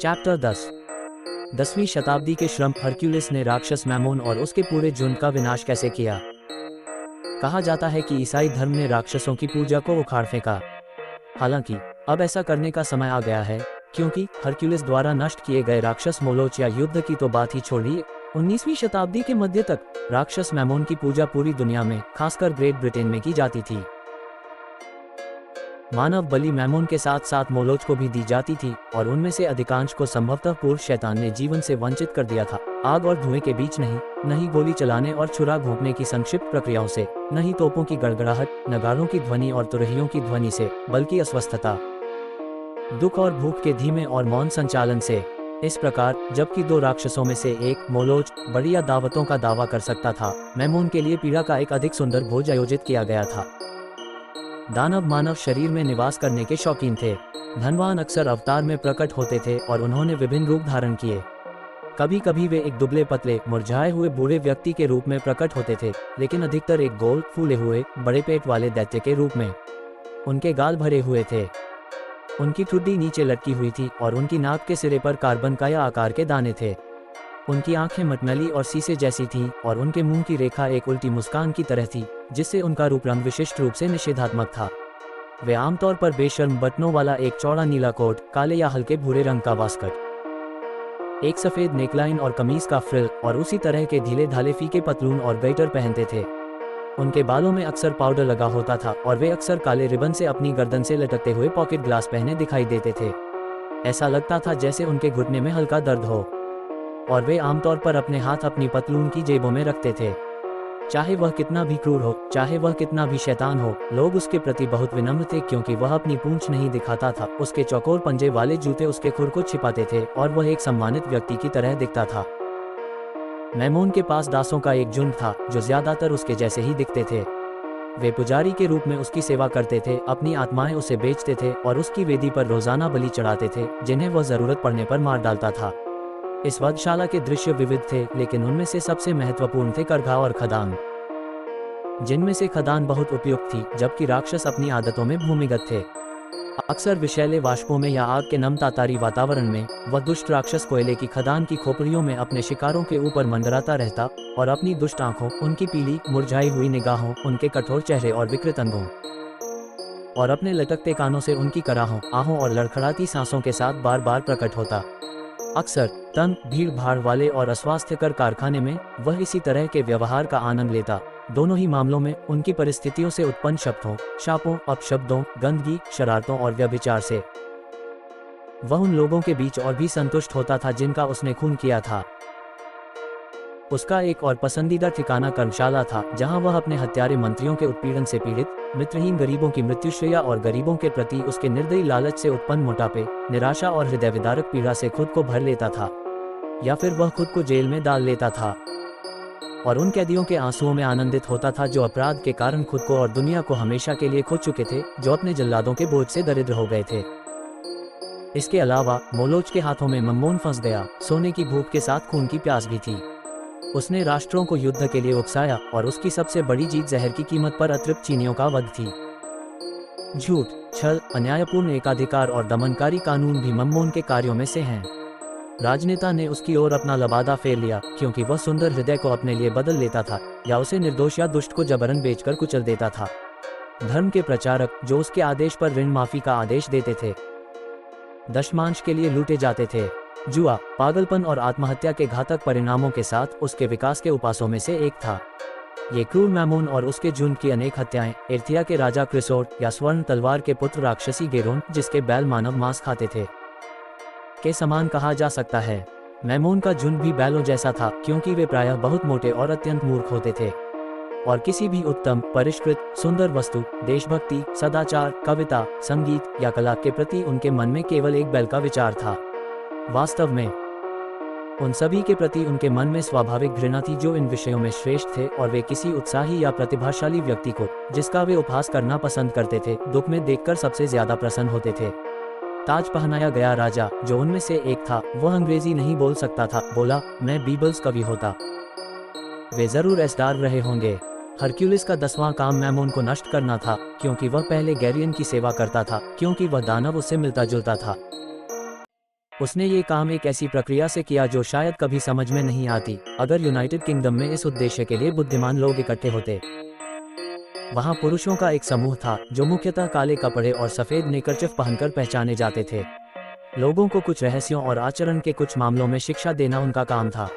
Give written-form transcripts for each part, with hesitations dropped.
Chapter 10। 10वीं शताब्दी के श्रम हरक्यूलिस ने राक्षस मैमोन और उसके पूरे झुंड का विनाश कैसे किया। कहा जाता है कि ईसाई धर्म ने राक्षसों की पूजा को उखाड़ फेंका। हालांकि अब ऐसा करने का समय आ गया है, क्योंकि हरक्यूलिस द्वारा नष्ट किए गए राक्षस मोलोच या युद्ध की तो बात ही छोड़िए, 19वीं शताब्दी के मध्य तक राक्षस मैमोन की पूजा पूरी दुनिया में, खासकर ग्रेट ब्रिटेन में की जाती थी। मानव बलि मैमोन के साथ साथ मोलोच को भी दी जाती थी और उनमें से अधिकांश को संभवतः पूर्व शैतान ने जीवन से वंचित कर दिया था। आग और धुएं के बीच नहीं गोली चलाने और छुरा घोंपने की संक्षिप्त प्रक्रियाओं से, नहीं तोपों की गड़गड़ाहट, नगाड़ों की ध्वनि और तुरहियों की ध्वनि से, बल्कि अस्वस्थता, दुख और भूख के धीमे और मौन संचालन से। इस प्रकार जबकि दो राक्षसों में से एक मोलोच बढ़िया दावतों का दावा कर सकता था, मैमोन के लिए पीड़ा का एक अधिक सुंदर भोज आयोजित किया गया था। दानव मानव शरीर में निवास करने के शौकीन थे। धनवान अक्सर अवतार में प्रकट होते थे और उन्होंने विभिन्न रूप धारण किए। कभी कभी वे एक दुबले पतले मुरझाए हुए बूढ़े व्यक्ति के रूप में प्रकट होते थे, लेकिन अधिकतर एक गोल फूले हुए बड़े पेट वाले दैत्य के रूप में। उनके गाल भरे हुए थे, उनकी ठुड्डी नीचे लटकी हुई थी और उनकी नाक के सिरे पर कार्बन का या आकार के दाने थे। उनकी आंखें मटमैली और शीशे जैसी थीं और उनके मुंह की रेखा एक उल्टी मुस्कान की तरह थी, जिससे उनका रूप रंग विशिष्ट रूप से निषेधात्मक था। वे आमतौर पर बेशर्म बटनों वाला एक चौड़ा नीला कोट, काले या हल्के भूरे रंग का वास्कट, एक सफेद नेकलाइन और कमीज का फ्रिल और उसी तरह के ढीले ढाले फीके पतलून और गाइटर पहनते थे। उनके बालों में अक्सर पाउडर लगा होता था और वे अक्सर काले रिबन से अपनी गर्दन से लटकते हुए पॉकेट ग्लास पहने दिखाई देते थे। ऐसा लगता था जैसे उनके घुटने में हल्का दर्द हो, और वे आमतौर पर अपने हाथ अपनी पतलून की जेबों में रखते थे। चाहे वह कितना भी क्रूर हो, चाहे वह कितना भी शैतान हो, लोग उसके प्रति बहुत विनम्र थे, क्योंकि वह अपनी पूंछ नहीं दिखाता था। उसके चौकोर पंजे वाले जूते उसके खुर को छिपाते थे और वह एक सम्मानित व्यक्ति की तरह दिखता था। मैमोन के पास दासों का एक झुंड था जो ज्यादातर उसके जैसे ही दिखते थे। वे पुजारी के रूप में उसकी सेवा करते थे, अपनी आत्माएं उसे बेचते थे और उसकी वेदी पर रोजाना बलि चढ़ाते थे, जिन्हें वह जरूरत पड़ने पर मार डालता था। इस वधशाला के दृश्य विविध थे, लेकिन उनमें से सबसे महत्वपूर्ण थे करघा और खदान, जिनमें से खदान बहुत उपयुक्त थी, जबकि राक्षस अपनी आदतों में भूमिगत थे। अक्सर विषैले वाष्पों में या आग के नम तातारी वातावरण में वह दुष्ट राक्षस कोयले की खदान की खोपड़ियों में अपने शिकारों के ऊपर मंडराता रहता और अपनी दुष्ट आंखों, उनकी पीली मुरझाई हुई निगाहों, उनके कठोर चेहरे और विकृत अंगों और अपने लटकते कानों से उनकी कराहों, आहों और लड़खड़ाती सांसों के साथ बार बार प्रकट होता। अक्सर तंग, भीड़ भाड़ वाले और अस्वास्थ्यकर कारखाने में वह इसी तरह के व्यवहार का आनंद लेता। दोनों ही मामलों में उनकी परिस्थितियों से उत्पन्न शब्दों, शापों, अपशब्दों, गंदगी, शरारतों और व्यभिचार से वह उन लोगों के बीच और भी संतुष्ट होता था जिनका उसने खून किया था। उसका एक और पसंदीदा ठिकाना कर्मशाला था, जहां वह अपने हत्यारे मंत्रियों के उत्पीड़न से पीड़ित, मित्रहीन गरीबों की मृत्युशैया और गरीबों के प्रति उसके निर्दयी लालच से उत्पन्न मोटापे, निराशा और हृदय विदारक पीड़ा से खुद को भर लेता था, या फिर वह खुद को जेल में डाल लेता था और उन कैदियों के आंसुओं में आनंदित होता था जो अपराध के कारण खुद को और दुनिया को हमेशा के लिए खो चुके थे, जो अपने जल्लादों के बोझ से दरिद्र हो गए थे। इसके अलावा मोलोच के हाथों में मैमोन फंस गया। सोने की भूख के साथ खून की प्यास भी थी। उसने राष्ट्रों को युद्ध के लिए उकसाया और उसकी सबसे बड़ी जीत जहर की कीमत पर अतृप्त चीनियों का वध थी। झूठ, छल, अन्यायपूर्ण एकाधिकार और दमनकारी कानून भी मैमोन के कार्यों में से हैं। राजनेता ने उसकी ओर अपना लबादा फेर लिया, क्योंकि वह सुंदर हृदय को अपने लिए बदल लेता था या उसे निर्दोष या दुष्ट को जबरन बेचकर कुचल देता था। धर्म के प्रचारक जो उसके आदेश पर ऋण माफी का आदेश देते थे, दशमांश के लिए लूटे जाते थे। जुआ, पागलपन और आत्महत्या के घातक परिणामों के साथ उसके विकास के उपासों में से एक था। ये क्रूर मैमोन और उसके झुंड की अनेक हत्याएं, एर्थिया के राजा क्रिसोट या स्वर्ण तलवार के पुत्र राक्षसी गेरोन, जिसके बैल मानव मांस खाते थे, के समान कहा जा सकता है। मैमोन का झुंड भी बैलों जैसा था, क्योंकि वे प्रायः बहुत मोटे और अत्यंत मूर्ख होते थे और किसी भी उत्तम, परिष्कृत, सुंदर वस्तु, देशभक्ति, सदाचार, कविता, संगीत या कला के प्रति उनके मन में केवल एक बैल का विचार था। वास्तव में उन सभी के प्रति उनके मन में स्वाभाविक घृणा थी जो इन विषयों में श्रेष्ठ थे, और वे किसी उत्साही या प्रतिभाशाली व्यक्ति को, जिसका वे उपहास करना पसंद करते थे, दुख में देखकर सबसे ज्यादा प्रसन्न होते थे। ताज पहनाया गया राजा, जो उनमें से एक था, वह अंग्रेजी नहीं बोल सकता था, बोला, मैं बीबल्स कवि होता। वे जरूर एसडार रहे होंगे। हरक्यूलिस का 10वां काम मैमोन को नष्ट करना था, क्योंकि वह पहले गैरियन की सेवा करता था, क्योंकि वह दानव उससे मिलता जुलता था। उसने ये काम एक ऐसी प्रक्रिया से किया जो शायद कभी समझ में नहीं आती अगर यूनाइटेड किंगडम में इस उद्देश्य के लिए बुद्धिमान लोग इकट्ठे होते। वहाँ पुरुषों का एक समूह था जो मुख्यतः काले कपड़े और सफ़ेद नेकरचिफ पहनकर पहचाने जाते थे। लोगों को कुछ रहस्यों और आचरण के कुछ मामलों में शिक्षा देना उनका काम था।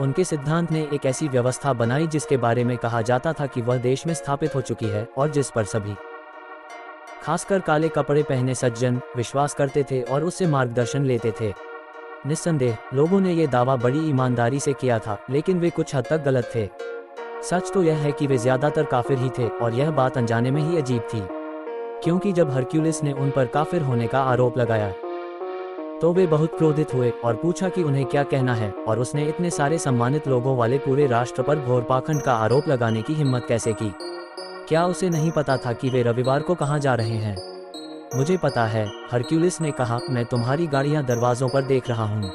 उनके सिद्धांत ने एक ऐसी व्यवस्था बनाई जिसके बारे में कहा जाता था कि वह देश में स्थापित हो चुकी है और जिस पर सभी, खासकर काले कपड़े पहने सज्जन, विश्वास करते थे और उससे मार्गदर्शन लेते थे। निस्संदेह लोगों ने यह दावा बड़ी ईमानदारी से किया था, लेकिन वे कुछ हद तक गलत थे। सच तो यह है कि वे ज्यादातर काफिर ही थे और यह बात अनजाने में ही अजीब थी, क्योंकि जब हरक्यूलिस ने उन पर काफिर होने का आरोप लगाया तो वे बहुत क्रोधित हुए और पूछा कि उन्हें क्या कहना है, और उसने इतने सारे सम्मानित लोगों वाले पूरे राष्ट्र पर घोर पाखंड का आरोप लगाने की हिम्मत कैसे की। क्या उसे नहीं पता था कि वे रविवार को कहाँ जा रहे हैं? मुझे पता है, हरक्यूलिस ने कहा, मैं तुम्हारी गाड़ियां दरवाजों पर देख रहा हूँ।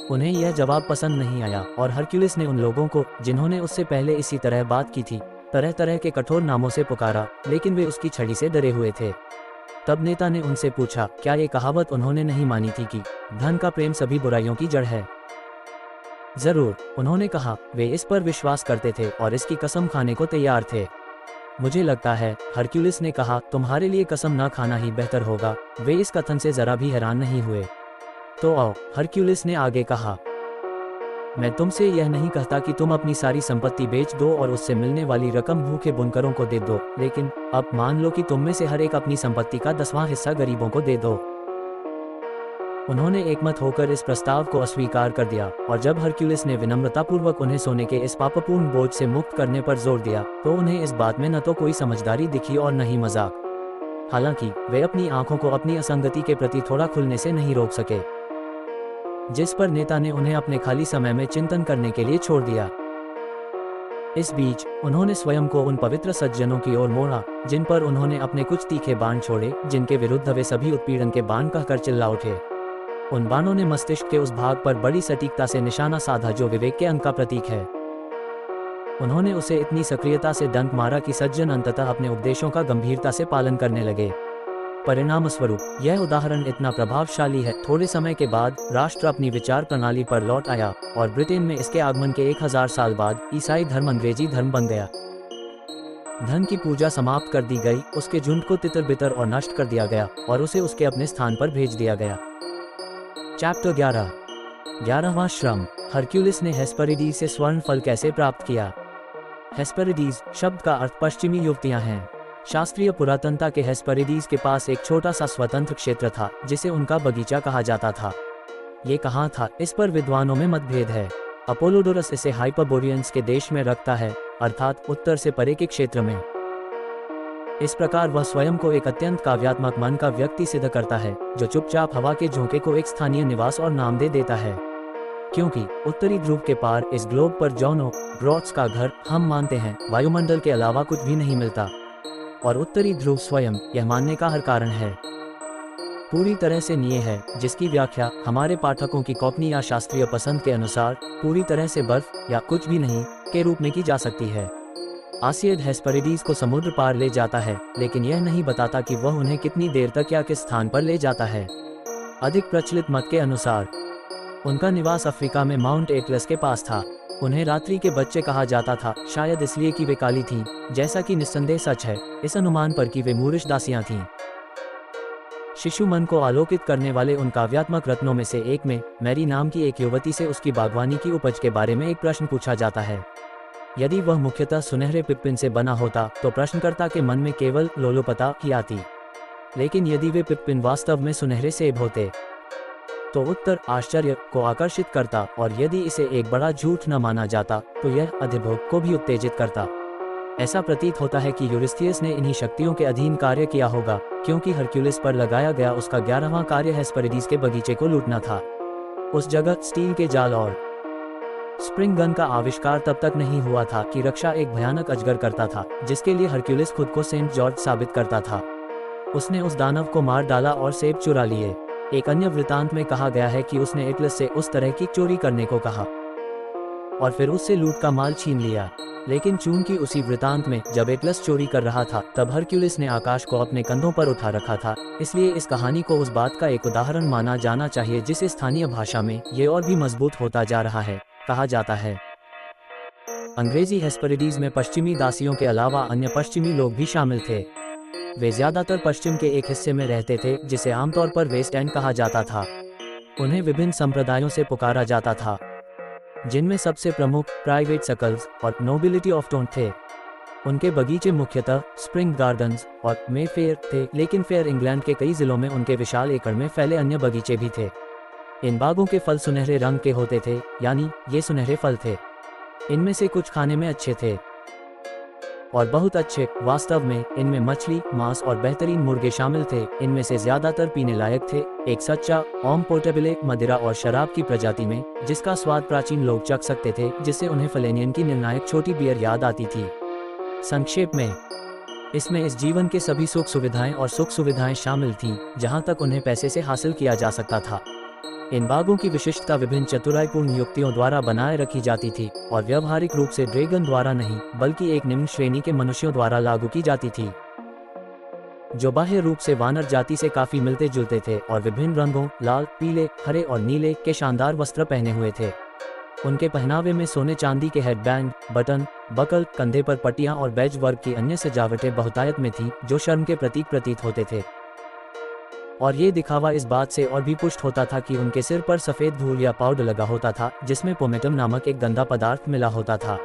उन्हें यह जवाब पसंद नहीं आया और हरक्यूलिस ने उन लोगों को जिन्होंने उससे पहले इसी तरह बात की थी तरह तरह के कठोर नामों से पुकारा, लेकिन वे उसकी छड़ी से डरे हुए थे। तब नेता ने उनसे पूछा, क्या ये कहावत उन्होंने नहीं मानी थी कि धन का प्रेम सभी बुराइयों की जड़ है? जरूर, उन्होंने कहा, वे इस पर विश्वास करते थे और इसकी कसम खाने को तैयार थे। मुझे लगता है, हरक्यूलिस ने कहा, तुम्हारे लिए कसम न खाना ही बेहतर होगा। वे इस कथन से जरा भी हैरान नहीं हुए। तो आओ, हरक्यूलिस ने आगे कहा, मैं तुमसे यह नहीं कहता कि तुम अपनी सारी संपत्ति बेच दो और उससे मिलने वाली रकम भूखे बुनकरों को दे दो, लेकिन अब मान लो कि तुम में से हर एक अपनी संपत्ति का 10वां हिस्सा गरीबों को दे दो। उन्होंने एकमत होकर इस प्रस्ताव को अस्वीकार कर दिया, और जब हरक्यूलिस ने विनम्रतापूर्वक उन्हें सोने के इस पापपूर्ण बोझ से मुक्त करने पर जोर दिया, तो उन्हें इस बात में न तो कोई समझदारी दिखी और न ही मजाक। हालांकि वे अपनी आंखों को अपनी असंगति के प्रति थोड़ा खुलने से नहीं रोक सके, जिस पर नेता ने उन्हें अपने खाली समय में चिंतन करने के लिए छोड़ दिया। इस बीच उन्होंने स्वयं को उन पवित्र सज्जनों की ओर मोड़ा जिन पर उन्होंने अपने कुछ तीखे बाण छोड़े, जिनके विरुद्ध वे सभी उत्पीड़न के बाण कहकर चिल्ला उठे। उन बाणों ने मस्तिष्क के उस भाग पर बड़ी सटीकता से निशाना साधा जो विवेक के अंक का प्रतीक है। उन्होंने उसे इतनी सक्रियता से डंक मारा कि सज्जन अंततः अपने उपदेशों का गंभीरता से पालन करने लगे। परिणामस्वरूप यह उदाहरण इतना प्रभावशाली है, थोड़े समय के बाद राष्ट्र अपनी विचार प्रणाली पर लौट आया और ब्रिटेन में इसके आगमन के 1000 साल बाद ईसाई धर्म अंग्रेजी धर्म बन गया। धन की पूजा समाप्त कर दी गई, उसके झुंड को तितर बितर और नष्ट कर दिया गया और उसे उसके अपने स्थान पर भेज दिया गया। चैप्टर 11वां श्रम। हरक्यूलिस ने हेस्पेरिडीज से स्वर्ण फल कैसे प्राप्त किया? हेस्पेरिडीज शब्द का अर्थ पश्चिमी युवतियां हैं। शास्त्रीय पुरातनता के हेस्पेरिडीज के पास एक छोटा सा स्वतंत्र क्षेत्र था जिसे उनका बगीचा कहा जाता था। ये कहाँ था, इस पर विद्वानों में मतभेद है। अपोलोडोरस इसे हाइपरबोरियंस के देश में रखता है, अर्थात उत्तर से परे के क्षेत्र में। इस प्रकार वह स्वयं को एक अत्यंत काव्यात्मक मन का व्यक्ति सिद्ध करता है, जो चुपचाप हवा के झोंके को एक स्थानीय निवास और नाम दे देता है। क्योंकि उत्तरी ध्रुव के पार इस ग्लोब पर जॉन ग्रॉट्स का घर, हम मानते हैं, वायुमंडल के अलावा कुछ भी नहीं मिलता, और उत्तरी ध्रुव स्वयं यह मानने का हर कारण है पूरी तरह से निये है, जिसकी व्याख्या हमारे पाठकों की कॉपनी या शास्त्रीय पसंद के अनुसार पूरी तरह से बर्फ या कुछ भी नहीं के रूप में की जा सकती है। आसियड हेस्पेरिडीज को समुद्र पार ले जाता है, लेकिन यह नहीं बताता कि वह उन्हें कितनी देर तक या किस स्थान पर ले जाता है। अधिक प्रचलित मत के अनुसार उनका निवास अफ्रीका में माउंट एटलस के पास था। उन्हें रात्रि के बच्चे कहा जाता था, शायद इसलिए कि वे काली थीं, जैसा कि निस्संदेह सच है इस अनुमान पर कि वे मूरिश दासियां थीं। शिशु मन को आलोकित करने वाले उन काव्यात्मक रत्नों में से एक में मैरी नाम की एक युवती से उसकी बागवानी की उपज के बारे में एक प्रश्न पूछा जाता है। यदि वह मुख्यतः सुनहरे पिप्पिन से बना होता तो प्रश्नकर्ता के मन में केवल लोलुपता ही आती, लेकिन यदि वे पिप्पिन वास्तव में सुनहरे सेब होते तो उत्तर आश्चर्य को आकर्षित करता, और यदि इसे एक बड़ा झूठ न माना जाता तो यह अधिभोग को भी उत्तेजित करता। ऐसा प्रतीत होता है कि यूरिस्थियस ने इन्हीं शक्तियों के अधीन कार्य किया होगा, क्योंकि हरक्यूलिस पर लगाया गया उसका 11वां कार्य हेस्पेरिडीज के बगीचे को लूटना था। उस जगह स्टील के जाल और स्प्रिंग गन का आविष्कार तब तक नहीं हुआ था कि रक्षा एक भयानक अजगर करता था, जिसके लिए हरक्यूलिस खुद को सेंट जॉर्ज साबित करता था। उसने उस दानव को मार डाला और सेब चुरा लिए। एक अन्य वृतांत में कहा गया है कि उसने एटलस से उस तरह की चोरी करने को कहा, और फिर उससे लूट का माल छीन लिया। लेकिन चूंकि उसी वृतांत में जब एटलस चोरी कर रहा था तब हरक्यूलिस ने आकाश को अपने कंधों पर उठा रखा था, इसलिए इस कहानी को उस बात का एक उदाहरण माना जाना चाहिए जिसे स्थानीय भाषा में ये और भी मजबूत होता जा रहा है कहा जाता है। अंग्रेजी हेस्पेरिडीज में पश्चिमी दासियों के अलावा अन्य पश्चिमी लोग भी शामिल थे। वे ज्यादातर पश्चिम के एक हिस्से में रहते थे जिसे आमतौर पर वेस्ट एंड कहा जाता था। उन्हें विभिन्न संप्रदायों से पुकारा जाता था, जिनमें सबसे प्रमुख प्राइवेट सकल्स और नोबिलिटी ऑफ टोन थे। उनके बगीचे मुख्यतः स्प्रिंग गार्डन्स और मेफेयर थे, लेकिन फेयर इंग्लैंड के कई जिलों में उनके विशाल एकड़ में फैले अन्य बगीचे भी थे। इन बागों के फल सुनहरे रंग के होते थे, यानी ये सुनहरे फल थे। इनमें से कुछ खाने में अच्छे थे और बहुत अच्छे। वास्तव में इनमें मछली, मांस और बेहतरीन मुर्गे शामिल थे। इनमें से ज्यादातर पीने लायक थे। एक सच्चा ओम पोर्टेबले मदिरा और शराब की प्रजाति में, जिसका स्वाद प्राचीन लोग चख सकते थे, जिससे उन्हें फ्लेनियन की निर्णायक छोटी बियर याद आती थी। संक्षेप में, इसमें इस जीवन के सभी सुख सुविधाएं और सुख सुविधाएं शामिल थीं, जहां तक उन्हें पैसे से हासिल किया जा सकता था। इन बागों की विशिष्टता विभिन्न चतुराईपूर्ण युक्तियों द्वारा बनाए रखी जाती थी और व्यवहारिक रूप से ड्रैगन द्वारा नहीं, बल्कि एक निम्न श्रेणी के मनुष्यों द्वारा लागू की जाती थी, जो बाह्य रूप से वानर जाति से काफी मिलते जुलते थे और विभिन्न रंगों लाल, पीले, हरे और नीले के शानदार वस्त्र पहने हुए थे। उनके पहनावे में सोने चांदी के हेडबैंड, बटन, बकल, कंधे पर पट्टियां और बैज वर्ग की अन्य सजावटें बहुतायत में थीं, जो शर्म के प्रतीक प्रतीत होते थे। और ये दिखावा इस बात से और भी पुष्ट होता था कि उनके सिर पर सफ़ेद धूल या पाउडर लगा होता था, जिसमें पोमेटम नामक एक गंदा पदार्थ मिला होता था।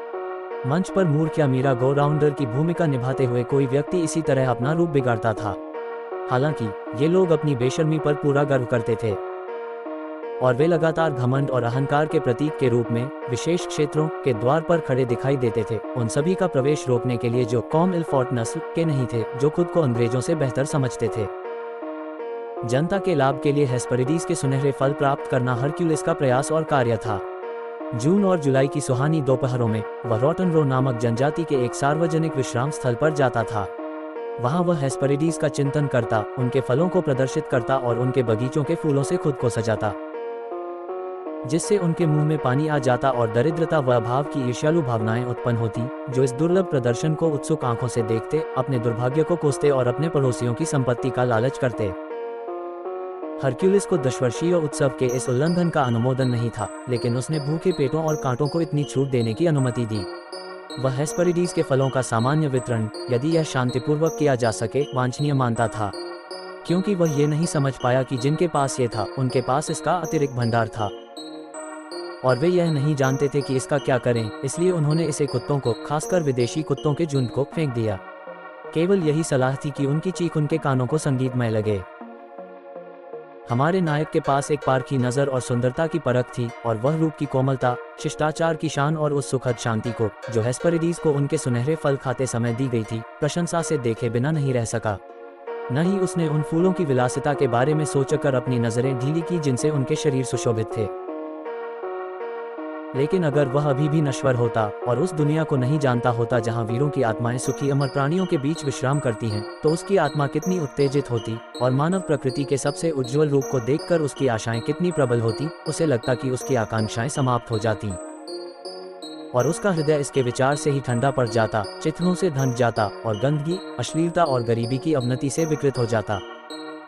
मंच पर मूर्ख या मीरा गो राउंडर की भूमिका निभाते हुए कोई व्यक्ति इसी तरह अपना रूप बिगाड़ता था। हालांकि ये लोग अपनी बेशर्मी पर पूरा गर्व करते थे और वे लगातार घमंड और अहंकार के प्रतीक के रूप में विशेष क्षेत्रों के द्वार पर खड़े दिखाई देते थे, उन सभी का प्रवेश रोकने के लिए जो कॉम इल्फोर्ट नस्ल के नहीं थे, जो खुद को अंग्रेजों से बेहतर समझते थे। जनता के लाभ के लिए हेस्पेरिडीज के सुनहरे फल प्राप्त करना हरक्यूलिस का प्रयास और कार्य था। जून और जुलाई की सुहानी दोपहरों में वह रॉटन रो नामक जनजाति के एक सार्वजनिक विश्राम स्थल पर जाता था। वहां वह हेस्पेरिडीज का चिंतन करता, उनके फलों को प्रदर्शित करता और उनके बगीचों के फूलों से खुद को सजाता, जिससे उनके मुंह में पानी आ जाता और दरिद्रता व अभाव की ईर्ष्यालु भावनाएं उत्पन्न होती, जो इस दुर्लभ प्रदर्शन को उत्सुक आंखों से देखते, अपने दुर्भाग्य को कोसते और अपने पड़ोसियों की संपत्ति का लालच करते। हरक्यूलिस को दशवर्षीय उत्सव के इस उल्लंघन का अनुमोदन नहीं था, लेकिन उसने भूखे पेटों और कांटों को इतनी छूट देने की अनुमति दी। वह हेस्पेरिडीज के फलों का सामान्य वितरण, यदि यह शांतिपूर्वक किया जा सके, वांछनीय मानता था, क्योंकि वह ये नहीं समझ पाया कि जिनके पास ये था, उनके पास इसका अतिरिक्त भंडार था और वे यह नहीं जानते थे कि इसका क्या करें। इसलिए उन्होंने इसे कुत्तों को, खासकर विदेशी कुत्तों के झुंड को, फेंक दिया। केवल यही सलाह थी कि उनकी चीख उनके कानों को संगीतमय लगे। हमारे नायक के पास एक पारखी नजर और सुंदरता की परख थी, और वह रूप की कोमलता, शिष्टाचार की शान और उस सुखद शांति को, जो हेस्पेरिडीज को उनके सुनहरे फल खाते समय दी गई थी, प्रशंसा से देखे बिना नहीं रह सका। न ही उसने उन फूलों की विलासिता के बारे में सोचकर अपनी नजरें ढीली की जिनसे उनके शरीर सुशोभित थे। लेकिन अगर वह अभी भी नश्वर होता और उस दुनिया को नहीं जानता होता जहां वीरों की आत्माएं सुखी अमर प्राणियों के बीच विश्राम करती हैं, तो उसकी आत्मा कितनी उत्तेजित होती और मानव प्रकृति के सबसे उज्जवल रूप को देखकर उसकी आशाएं कितनी प्रबल होती। उसे लगता कि उसकी आकांक्षाएं समाप्त हो जाती और उसका हृदय इसके विचार से ही ठंडा पड़ जाता, चित्रों से धंध जाता और गंदगी, अश्लीलता और गरीबी की अवनति से विकृत हो जाता।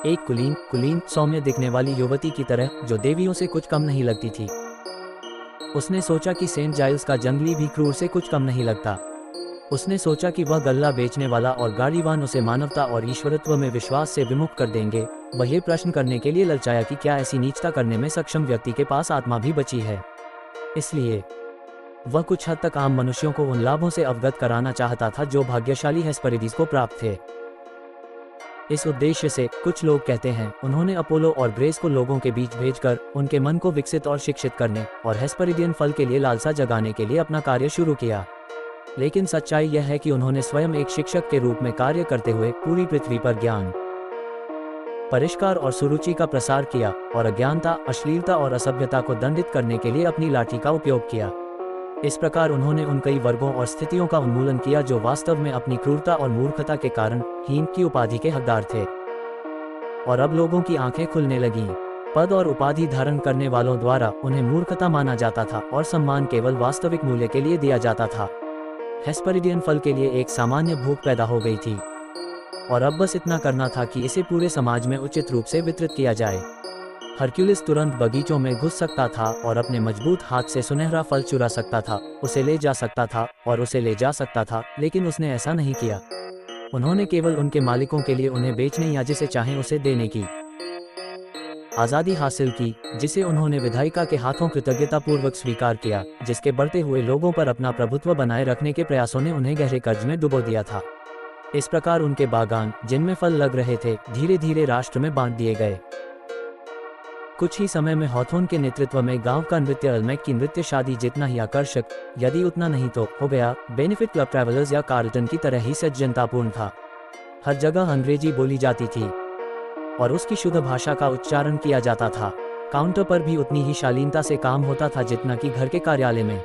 एक कुलीन सौम्य दिखने वाली युवती की तरह, जो देवियों से कुछ कम नहीं लगती थी। उसने सोचा कि सेंट जाइल्स का जंगली भी क्रूर से कुछ कम नहीं लगता। उसने सोचा कि वह गल्ला बेचने वाला और गाड़ीवान उसे मानवता और ईश्वरत्व में विश्वास से विमुख कर देंगे। वह ये प्रश्न करने के लिए ललचाया कि क्या ऐसी नीचता करने में सक्षम व्यक्ति के पास आत्मा भी बची है। इसलिए वह कुछ हद तक आम मनुष्यों को उन लाभों से अवगत कराना चाहता था जो भाग्यशाली हेस्पेरिडीज को प्राप्त थे। इस उद्देश्य से, कुछ लोग कहते हैं, उन्होंने अपोलो और ग्रेस को लोगों के बीच भेजकर उनके मन को विकसित और शिक्षित करने और हेस्पेरिडियन फल के लिए लालसा जगाने के लिए अपना कार्य शुरू किया। लेकिन सच्चाई यह है कि उन्होंने स्वयं एक शिक्षक के रूप में कार्य करते हुए पूरी पृथ्वी पर ज्ञान, परिष्कार और सुरुचि का प्रसार किया और अज्ञानता, अश्लीलता और असभ्यता को दंडित करने के लिए अपनी लाठी का उपयोग किया। इस प्रकार उन्होंने उन कई वर्गों और स्थितियों का उन्मूलन किया जो वास्तव में अपनी क्रूरता और मूर्खता के कारण हीन की उपाधि के हकदार थे। और अब लोगों की आंखें खुलने लगीं। पद और उपाधि धारण करने वालों द्वारा उन्हें मूर्खता माना जाता था और सम्मान केवल वास्तविक मूल्य के लिए दिया जाता था। हेस्पेरिडियन फल के लिए एक सामान्य भूख पैदा हो गई थी और अब बस इतना करना था कि इसे पूरे समाज में उचित रूप से वितरित किया जाए। हरक्यूलिस तुरंत बगीचों में घुस सकता था और अपने मजबूत हाथ से सुनहरा फल चुरा सकता था, उसे ले जा सकता था और उसे ले जा सकता था, लेकिन उसने ऐसा नहीं किया। उन्होंने केवल उनके मालिकों के लिए उन्हें बेचने या जिसे चाहें उसे देने की आज़ादी हासिल की, जिसे उन्होंने विधायिका के हाथों कृतज्ञतापूर्वक स्वीकार किया, जिसके बढ़ते हुए लोगों पर अपना प्रभुत्व बनाए रखने के प्रयासों ने उन्हें गहरे कर्ज में डुबो दिया था। इस प्रकार उनके बागान, जिनमें फल लग रहे थे, धीरे धीरे राष्ट्र में बांट दिए गए। कुछ ही समय में हॉथोर्न के नेतृत्व में गांव का नृत्य अलमैक की नृत्य शादी जितना ही आकर्षक, यदि उतना नहीं तो हो गया, बेनिफिट क्लब ट्रैवलर्स या कार्लटन की तरह ही सज्जनतापूर्ण था। हर जगह अंग्रेजी बोली जाती थी और उसकी शुद्ध भाषा का उच्चारण किया जाता था। काउंटर पर भी उतनी ही शालीनता से काम होता था जितना कि घर के कार्यालय में।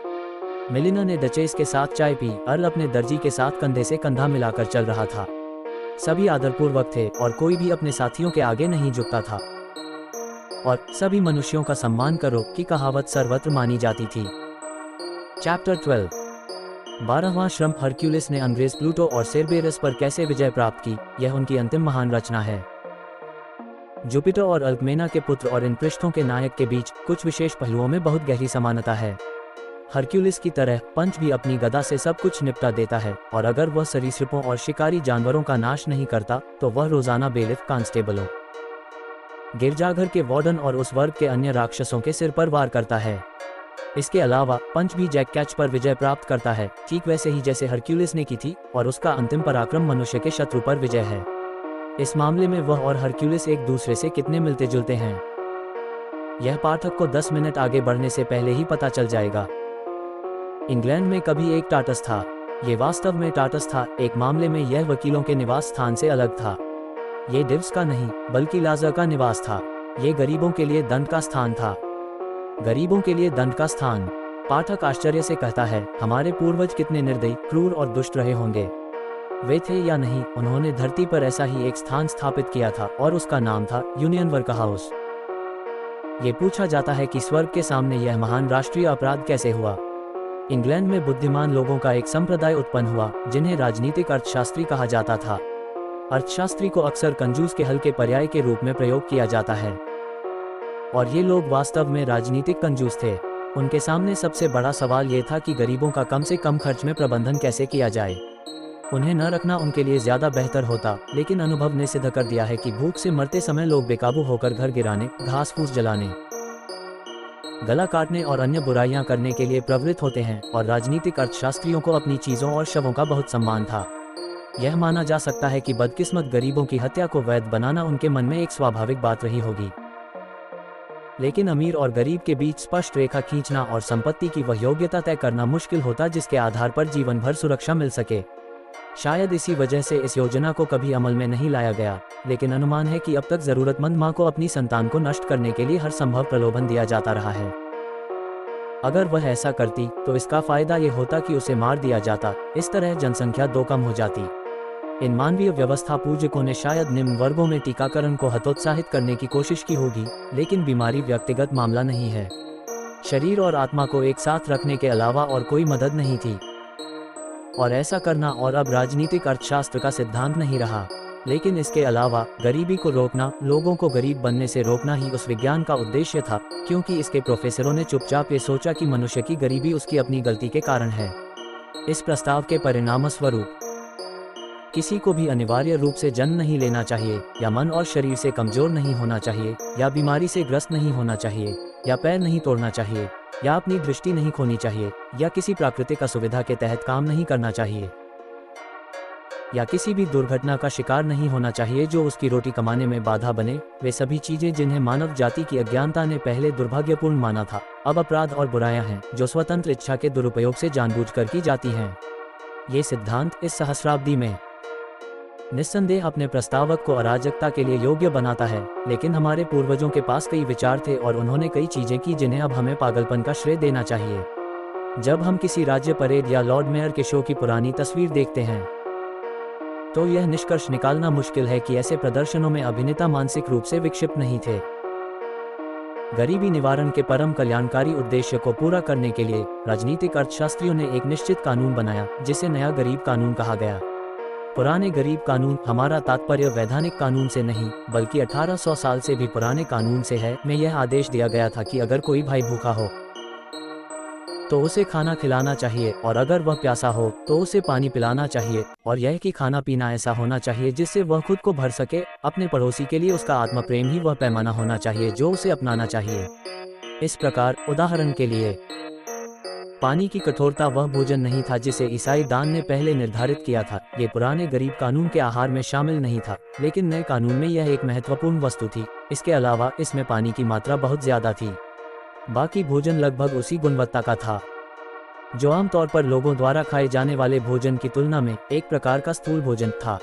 मेलिना ने डचेस के साथ चाय पी, अर्ल अपने दर्जी के साथ कंधे से कंधा मिलाकर चल रहा था। सभी आदरपूर्वक थे और कोई भी अपने साथियों के आगे नहीं झुकता था और सभी मनुष्यों का सम्मान करो की कहावत सर्वत्र मानी जाती थी। चैप्टर 12। 12वां श्रम हरक्यूलिस ने अंग्रेज प्लूटो और सेरबेरस पर कैसे विजय प्राप्त की, यह उनकी अंतिम महान रचना है। जुपिटर और अल्कमेना के पुत्र और इन पृष्ठों के नायक के बीच कुछ विशेष पहलुओं में बहुत गहरी समानता है। हरक्यूलिस की तरह पंच भी अपनी गदा से सब कुछ निपटा देता है और अगर वह सरीसृपों और शिकारी जानवरों का नाश नहीं करता तो वह रोजाना बेलिफ, कांस्टेबलों, गिरजाघर के वार्डन और उस वर्ग के अन्य राक्षसों के सिर पर वार करता है। इसके अलावा पंच भी जैक कैच पर विजय प्राप्त करता है, ठीक वैसे ही जैसे हरक्यूलिस ने की थी, और उसका अंतिम पराक्रम मनुष्य के शत्रु पर विजय है। इस मामले में वह और हरक्यूलिस एक दूसरे से कितने मिलते जुलते हैं, यह पाठक को 10 मिनट आगे बढ़ने से पहले ही पता चल जाएगा। इंग्लैंड में कभी एक टाटस था। ये वास्तव में टाटस था, एक मामले में यह वकीलों के निवास स्थान से अलग था। ये डिव्स का नहीं बल्कि लाजर का निवास था। ये गरीबों के लिए दंड का स्थान था। गरीबों के लिए दंड का स्थान। पाठक आश्चर्य से कहता है, हमारे पूर्वज कितने निर्दयी, क्रूर और दुष्ट रहे होंगे। वे थे या नहीं, उन्होंने धरती पर ऐसा ही एक स्थान स्थापित किया था और उसका नाम था यूनियन वर्कहाउस। ये पूछा जाता है कि स्वर्ग के सामने यह महान राष्ट्रीय अपराध कैसे हुआ। इंग्लैंड में बुद्धिमान लोगों का एक संप्रदाय उत्पन्न हुआ जिन्हें राजनीतिक अर्थशास्त्री कहा जाता था। अर्थशास्त्री को अक्सर कंजूस के हल्के पर्याय के रूप में प्रयोग किया जाता है और ये लोग वास्तव में राजनीतिक कंजूस थे। उनके सामने सबसे बड़ा सवाल ये था कि गरीबों का कम से कम खर्च में प्रबंधन कैसे किया जाए। उन्हें न रखना उनके लिए ज्यादा बेहतर होता, लेकिन अनुभव ने सिद्ध कर दिया है कि भूख से मरते समय लोग बेकाबू होकर घर गिराने, घास फूस जलाने, गला काटने और अन्य बुराइयां करने के लिए प्रवृत्त होते हैं, और राजनीतिक अर्थशास्त्रियों को अपनी चीजों और शवों का बहुत सम्मान था। यह माना जा सकता है कि बदकिस्मत गरीबों की हत्या को वैध बनाना उनके मन में एक स्वाभाविक बात रही होगी। लेकिन अमीर और गरीब के बीच स्पष्ट रेखा खींचना और संपत्ति की वह योग्यता तय करना मुश्किल होता जिसके आधार पर जीवन भर सुरक्षा मिल सके। शायद इसी वजह से इस योजना को कभी अमल में नहीं लाया गया, लेकिन अनुमान है कि अब तक जरूरतमंद मां को अपनी संतान को नष्ट करने के लिए हर संभव प्रलोभन दिया जाता रहा है। अगर वह ऐसा करती तो इसका फायदा ये होता कि उसे मार दिया जाता, इस तरह जनसंख्या 2 कम हो जाती। इन मानवीय व्यवस्था पूजकों ने शायद निम्न वर्गों में टीकाकरण को हतोत्साहित करने की कोशिश की होगी, लेकिन बीमारी व्यक्तिगत मामला नहीं है। शरीर और आत्मा को एक साथ रखने के अलावा और कोई मदद नहीं थी, और ऐसा करना और अब राजनीतिक अर्थशास्त्र का सिद्धांत नहीं रहा। लेकिन इसके अलावा गरीबी को रोकना, लोगों को गरीब बनने से रोकना ही उस विज्ञान का उद्देश्य था, क्योंकि इसके प्रोफेसरों ने चुपचाप ये सोचा कि मनुष्य की गरीबी उसकी अपनी गलती के कारण है। इस प्रस्ताव के परिणामस्वरूप किसी को भी अनिवार्य रूप से जन्म नहीं लेना चाहिए, या मन और शरीर से कमजोर नहीं होना चाहिए, या बीमारी से ग्रस्त नहीं होना चाहिए, या पैर नहीं तोड़ना चाहिए, या अपनी दृष्टि नहीं खोनी चाहिए, या किसी प्राकृतिक असुविधा के तहत काम नहीं करना चाहिए, या किसी भी दुर्घटना का शिकार नहीं होना चाहिए जो उसकी रोटी कमाने में बाधा बने। वे सभी चीजें जिन्हें मानव जाति की अज्ञानता ने पहले दुर्भाग्यपूर्ण माना था, अब अपराध और बुराइयां हैं जो स्वतंत्र इच्छा के दुरुपयोग से जानबूझकर की जाती हैं। ये सिद्धांत इस सहस्राब्दी में निस्संदेह अपने प्रस्तावक को अराजकता के लिए योग्य बनाता है, लेकिन हमारे पूर्वजों के पास कई विचार थे और उन्होंने कई चीजें की जिन्हें अब हमें पागलपन का श्रेय देना चाहिए। जब हम किसी राज्य परेड या लॉर्ड मेयर के शो की पुरानी तस्वीर देखते हैं तो यह निष्कर्ष निकालना मुश्किल है कि ऐसे प्रदर्शनों में अभिनेता मानसिक रूप से विक्षिप्त नहीं थे। गरीबी निवारण के परम कल्याणकारी उद्देश्य को पूरा करने के लिए राजनीतिक अर्थशास्त्रियों ने एक निश्चित कानून बनाया, जिसे नया गरीब कानून कहा गया। पुराने गरीब कानून, हमारा तात्पर्य वैधानिक कानून से नहीं बल्कि 1800 साल से भी पुराने कानून से है, में यह आदेश दिया गया था कि अगर कोई भाई भूखा हो तो उसे खाना खिलाना चाहिए, और अगर वह प्यासा हो तो उसे पानी पिलाना चाहिए, और यह कि खाना पीना ऐसा होना चाहिए जिससे वह खुद को भर सके। अपने पड़ोसी के लिए उसका आत्म प्रेम ही वह पैमाना होना चाहिए जो उसे अपनाना चाहिए। इस प्रकार, उदाहरण के लिए, पानी की कठोरता वह भोजन नहीं था जिसे ईसाई दान ने पहले निर्धारित किया था। ये पुराने गरीब कानून के आहार में शामिल नहीं था, लेकिन नए कानून में यह एक महत्वपूर्ण वस्तु थी। इसके अलावा इसमें पानी की मात्रा बहुत ज्यादा थी। बाकी भोजन लगभग उसी गुणवत्ता का था जो आमतौर पर लोगों द्वारा खाए जाने वाले भोजन की तुलना में एक प्रकार का स्थूल भोजन था।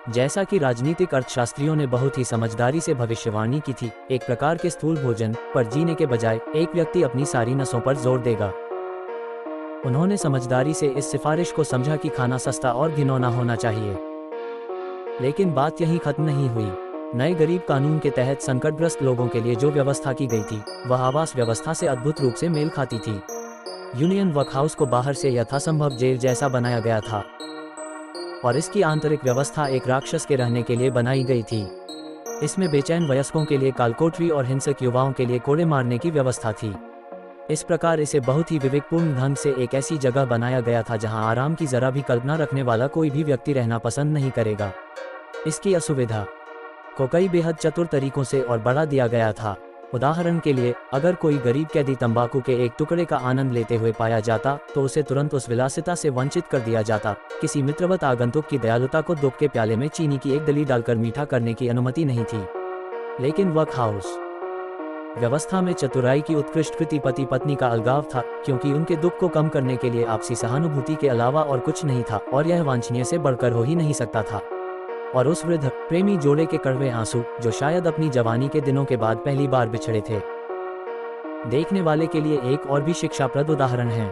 जैसा कि राजनीतिक अर्थशास्त्रियों ने बहुत ही समझदारी से भविष्यवाणी की थी, एक प्रकार के स्थूल भोजन पर जीने के बजाय एक व्यक्ति अपनी सारी नसों पर जोर देगा। उन्होंने समझदारी से इस सिफारिश को समझा कि खाना सस्ता और घिनौना होना चाहिए। लेकिन बात यहीं खत्म नहीं हुई। नए गरीब कानून के तहत संकटग्रस्त लोगों के लिए जो व्यवस्था की गई थी वह आवास व्यवस्था से अद्भुत रूप से मेल खाती थी। यूनियन वर्कहाउस को बाहर से यथासंभव जेल जैसा बनाया गया था, और इसकी आंतरिक व्यवस्था एक राक्षस के रहने के लिए बनाई गई थी। इसमें बेचैन वयस्कों के लिए कालकोठरी और हिंसक युवाओं के लिए कोड़े मारने की व्यवस्था थी। इस प्रकार इसे बहुत ही विवेकपूर्ण ढंग से एक ऐसी जगह बनाया गया था जहां आराम की जरा भी कल्पना रखने वाला कोई भी व्यक्ति रहना पसंद नहीं करेगा। इसकी असुविधा को कई बेहद चतुर तरीकों से और बढ़ा दिया गया था। उदाहरण के लिए, अगर कोई गरीब कैदी तंबाकू के एक टुकड़े का आनंद लेते हुए पाया जाता तो उसे तुरंत उस विलासिता से वंचित कर दिया जाता। किसी मित्रवत आगंतुक की दयालुता को दुख के प्याले में चीनी की एक डली डालकर मीठा करने की अनुमति नहीं थी। लेकिन वर्कहाउस व्यवस्था में चतुराई की उत्कृष्ट कृति पति पत्नी का अलगाव था, क्योंकि उनके दुख को कम करने के लिए आपसी सहानुभूति के अलावा और कुछ नहीं था, और यह वांछनीय से बढ़कर हो ही नहीं सकता था। और उस वृद्ध प्रेमी जोड़े के कड़वे आंसू, जो शायद अपनी जवानी के दिनों के बाद पहली बार बिछड़े थे, देखने वाले के लिए एक और भी शिक्षाप्रद उदाहरण है।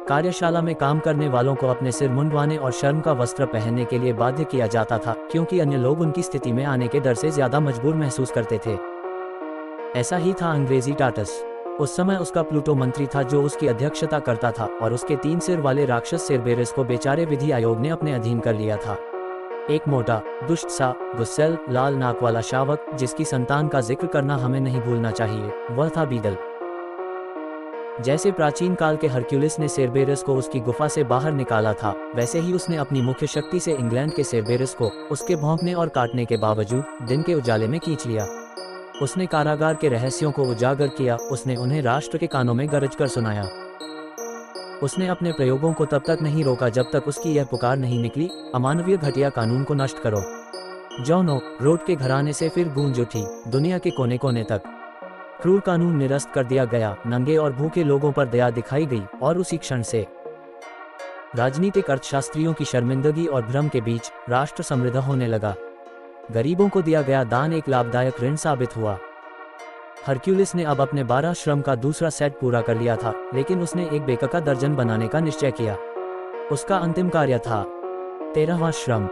कार्यशाला में काम करने वालों को अपने सिर मुंडवाने और शर्म का वस्त्र पहनने के लिए बाध्य किया जाता था, क्योंकि अन्य लोग उनकी स्थिति में आने के डर से ज्यादा मजबूर महसूस करते थे। ऐसा ही था अंग्रेजी टाटस। उस समय उसका प्लूटो मंत्री था जो उसकी अध्यक्षता करता था, और उसके 3 सिर वाले राक्षस सेरबेरस को बेचारे विधि आयोग ने अपने अधीन कर लिया था। एक मोटा, दुष्ट सा, गुस्सैल, लाल नाक वाला शावक, जिसकी संतान का जिक्र करना हमें नहीं भूलना चाहिए, वह था बीदल। जैसे प्राचीन काल के हरक्यूलिस ने सेरबेरस को उसकी गुफा से बाहर निकाला था, वैसे ही उसने अपनी मुख्य शक्ति से इंग्लैंड के सेरबेरस को उसके भौंकने और काटने के बावजूद दिन के उजाले में खींच लिया। उसने कारागार के रहस्यों को उजागर किया, उसने उन्हें राष्ट्र के कानों में गरज कर सुनाया। उसने अपने प्रयोगों को तब तक नहीं रोका जब तक उसकी यह पुकार नहीं निकली, अमानवीय घटिया कानून को नष्ट करो। जॉन रोड के घराने से फिर गूंज उठी दुनिया के कोने कोने तक। क्रूर कानून निरस्त कर दिया गया, नंगे और भूखे लोगों पर दया दिखाई गई, और उसी क्षण से राजनीतिक अर्थशास्त्रियों की शर्मिंदगी और भ्रम के बीच राष्ट्र समृद्ध होने लगा। गरीबों को दिया गया दान एक लाभदायक ऋण साबित हुआ। हरक्यूलिस ने अब अपने 12 श्रम का दूसरा सेट पूरा कर लिया था, लेकिन उसने एक बेका दर्जन बनाने का निश्चय किया। उसका अंतिम कार्य था 13वां श्रम,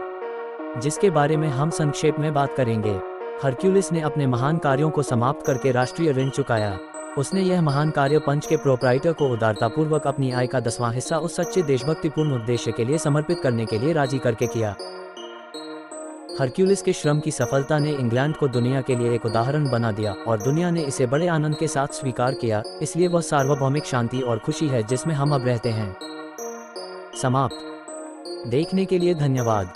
जिसके बारे में हम संक्षेप में बात करेंगे। हरक्यूलिस ने अपने महान कार्यों को समाप्त करके राष्ट्रीय ऋण चुकाया। उसने यह महान कार्य पंच के प्रोप्राइटर को उदारतापूर्वक अपनी आय का 10वां हिस्सा उस सच्चे देशभक्तिपूर्ण उद्देश्य के लिए समर्पित करने के लिए राजी करके किया। हरक्यूलिस के श्रम की सफलता ने इंग्लैंड को दुनिया के लिए एक उदाहरण बना दिया, और दुनिया ने इसे बड़े आनंद के साथ स्वीकार किया। इसलिए वह सार्वभौमिक शांति और खुशी है जिसमें हम अब रहते हैं। समाप्त। देखने के लिए धन्यवाद।